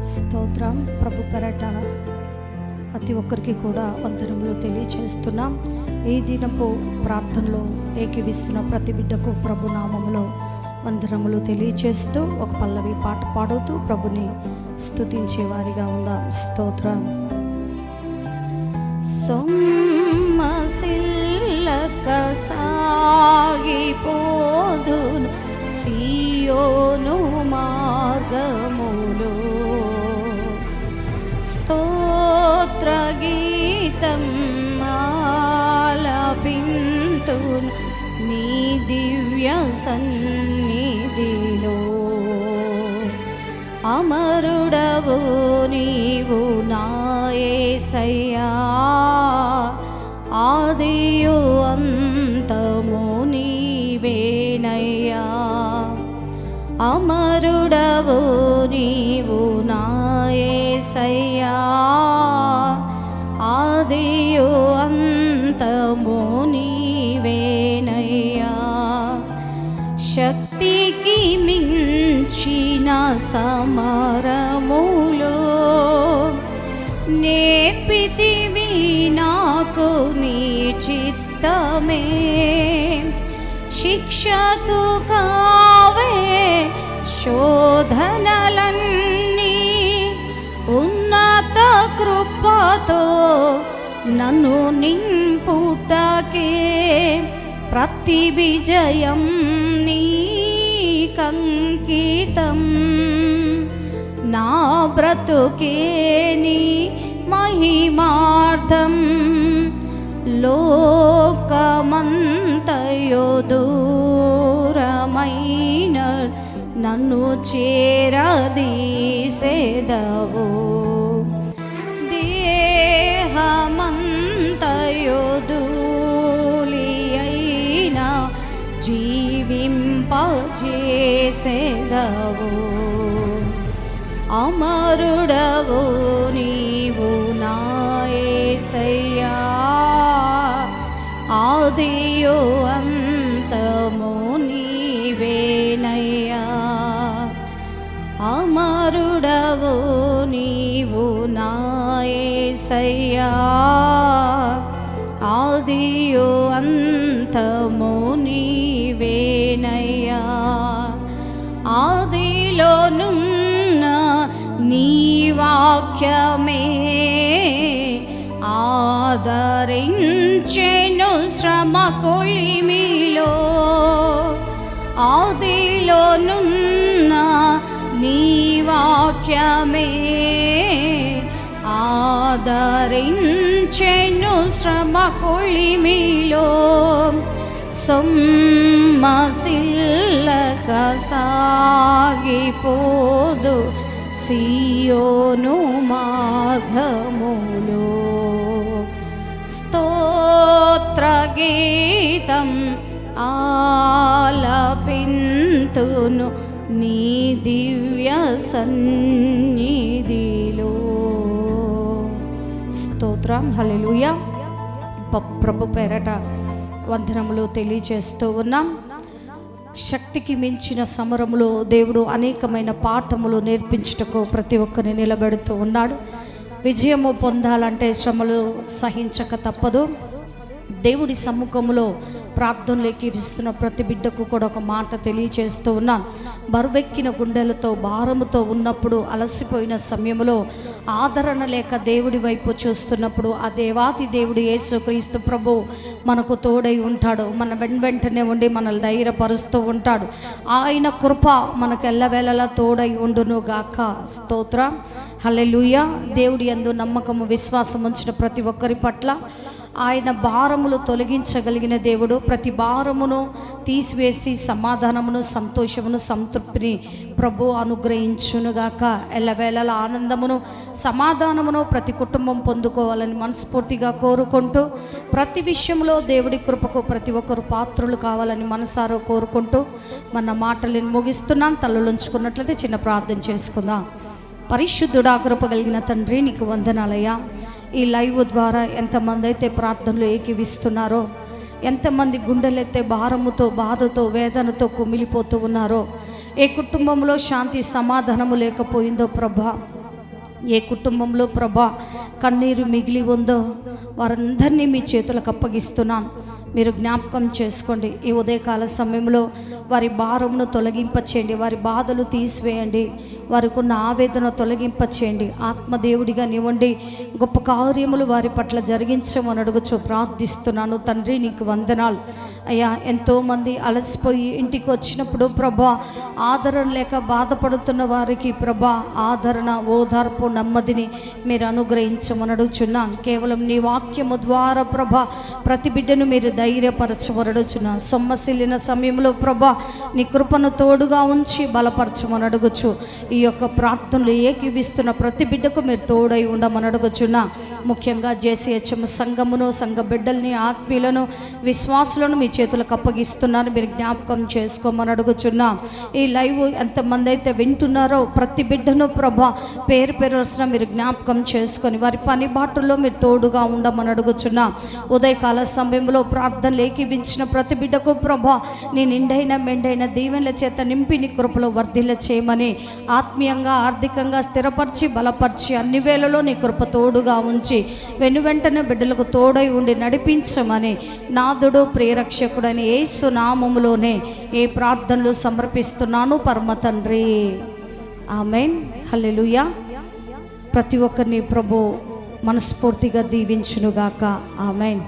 స్తోత్రం. ప్రభు పెరట ప్రతి ఒక్కరికి కూడా వందనములు తెలియచేస్తున్నాం. ఈ దినపు ప్రార్థనలో ఏకీవిస్తున్న ప్రతి బిడ్డకు ప్రభు నామములో వందనములు తెలియచేస్తూ ఒక పల్లవి పాట పాడుతూ ప్రభుని స్తుతించే వారిగా ఉందాం. స్తోత్రం. సొమ్మసిల్లక సాగిపోదును సియోను మార్గములో, స్తోత్ర గీతం ఆలపింతును నీ దివ్య సన్నిధిలో. అమరుడవు నీవు నా యేసయ్యా, ఆదియు అంతము నీవేనయ్యా. అమరుడవు నీవు నా యేసయ్యా, ఆదియు అంతము నీవేనయ్యా. శక్తికి మించిన సమరములో నేర్పితివి నాకు నీ చిత్తమే. శిక్షకు కావే శోధనలన్నీ, ఉన్నత కృపతో నన్ను నింపుటకే. ప్రతి విజయం నీకంకితం, నా బ్రతుకే నీ మహిమార్థం. లోకమంతయో దూరమైన నన్ను చేరదీసెదవు. దేహమంతయో ధూళి అయినా జీవింపజేసెదవు. అమరుడవు నీవు నా యేసయ్యా, ఆదియు అంతము నీవేనయ్యా. అమరుడవు నీవు నా యేసయ్యా, ఆదియు అంతము నీవేనయ్యా. ఆదిలోనున్న నీ వాక్యమే ఆదరించెను శ్రమ కొలిమిలో. ఆదిలోనున్న నీ వాక్యమే ఆదరించెను శ్రమ కొలిమిలో. సొమ్మసిల్లక సాగిపోదు సియోను మార్గములో, స్తోత్ర గీతం ఆలపింతును నీ దివ్య సన్నిధిలో. స్తోత్రం. హల్లెలూయా. ప్రభు పేరట వందనములు తెలియచేస్తూ ఉన్నాం. శక్తికి మించిన సమరములో దేవుడు అనేకమైన పాఠములు నేర్పించుటకు ప్రతి ఒక్కరిని నిలబెడుతూ ఉన్నాడు. విజయము పొందాలంటే శ్రమలు సహించక తప్పదు. దేవుడి సమ్ముఖములో ప్రార్థనలోకి ఇస్తున్న ప్రతి బిడ్డకు కూడా ఒక మాట తెలియచేస్తూ ఉన్నాను. బరువెక్కిన గుండెలతో భారముతో ఉన్నప్పుడు, అలసిపోయిన సమయంలో, ఆదరణ లేక దేవుడి వైపు చూస్తున్నప్పుడు ఆ దేవాతి దేవుడు యేసుక్రీస్తు ప్రభు మనకు తోడై ఉంటాడు. మన వెంటనే ఉండి మనల్ని ధైర్యపరుస్తూ ఉంటాడు. ఆయన కృప మనకు ఎల్లవేళలా తోడై ఉండును గాక. స్తోత్రం. హల్లెలూయా. దేవుడి యందు నమ్మకము విశ్వాసం ఉంచిన ప్రతి ఒక్కరి పట్ల ఆయన భారములు తొలగించగలిగిన దేవుడు. ప్రతి భారమును తీసివేసి సమాధానమును, సంతోషమును, సంతృప్తిని ప్రభు అనుగ్రహించునుగాక. ఎల్లవేళల ఆనందమును, సమాధానమును ప్రతి కుటుంబం పొందుకోవాలని మనస్ఫూర్తిగా కోరుకుంటూ, ప్రతి విషయంలో దేవుడి కృపకు ప్రతి ఒక్కరు పాత్రులు కావాలని మనసారా కోరుకుంటూ మన మాటలను ముగిస్తున్నాం. తలలుంచుకున్నట్లయితే చిన్న ప్రార్థన చేసుకుందాం. పరిశుద్ధుడా, కృప కలిగిన తండ్రి, నీకు వందనాలయ్యా. ఈ లైవ్ ద్వారా ఎంతమంది అయితే ప్రార్థనలు ఏకీవిస్తున్నారో, ఎంతమంది గుండెలెత్తే భారముతో, బాధతో, వేదనతో కుమిలిపోతూ ఉన్నారో, ఏ కుటుంబంలో శాంతి సమాధానము లేకపోయిందో ప్రభా, ఏ కుటుంబంలో ప్రభా కన్నీరు మిగిలి ఉందో వారందరినీ మీ చేతులకు అప్పగిస్తున్నాను. మీరు జ్ఞాపకం చేసుకోండి. ఈ ఉదయకాల సమయంలో వారి భారమును తొలగింపచేయండి, వారి బాధలు తీసివేయండి, వారికి ఉన్న ఆవేదన తొలగింపచేయండి. ఆత్మదేవుడిగా నివ్వండి, గొప్ప కార్యములు వారి పట్ల జరిగించమని అడుగుచు ప్రార్థిస్తున్నాను. తండ్రి నీకు వందనాలు అయ్యా. ఎంతోమంది అలసిపోయి ఇంటికి వచ్చినప్పుడు ప్రభా ఆదరణ లేక బాధపడుతున్న వారికి ప్రభా ఆదరణ, ఓదార్పు, నెమ్మదిని మీరు అనుగ్రహించమని అడుగుచున్నాం. కేవలం నీ వాక్యము ద్వారా ప్రభా ప్రతి బిడ్డను మీరు ధైర్యపరచమని అడుగుచున్నాం. సొమ్మసిల్లిన సమయంలో ప్రభా నీ కృపను తోడుగా ఉంచి బలపరచమని అడుగుచు ఈ యొక్క ప్రార్థనలు ఏకీవిస్తున్న ప్రతి బిడ్డకు మీరు తోడై ఉండమని అడుగుచున్నా. ముఖ్యంగా జేసీహెచ్ఎం సంఘమును, సంఘ బిడ్డల్ని, ఆత్మీయులను, విశ్వాసులను మీ చేతులకు అప్పగిస్తున్నాను. మీరు జ్ఞాపకం చేసుకోమని అడుగుచున్నా. ఈ లైవ్ ఎంతమంది అయితే వింటున్నారో ప్రతి బిడ్డను ప్రభా పేరు వస్తున్నా మీరు జ్ఞాపకం చేసుకొని వారి పని బాటల్లో మీరు తోడుగా ఉండమని అడుగుచున్నా. ఉదయకాల సమయంలో ప్రార్థనలు ఏకీవించిన ప్రతి బిడ్డకు ప్రభా నీ నిండైన మెండైన దీవెనల చేత నింపి నీ కృపలో వర్ధిల్ల చేయమని, ఆత్మీయంగా ఆర్థికంగా స్థిరపరిచి బలపరిచి అన్ని వేళలో నీ కృప తోడుగా ఉంచి వెనువెంటనే బిడ్డలకు తోడై ఉండి నడిపించమని నాథుడు ప్రియరక్షకుడైన యేసు నామములోనే ఈ ప్రార్థనలు సమర్పిస్తున్నాను పరమ తండ్రి. ఆమేన్. హల్లెలూయా. ప్రతి ఒక్కరిని ప్రభు మనస్ఫూర్తిగా దీవించునుగాక. ఆమేన్.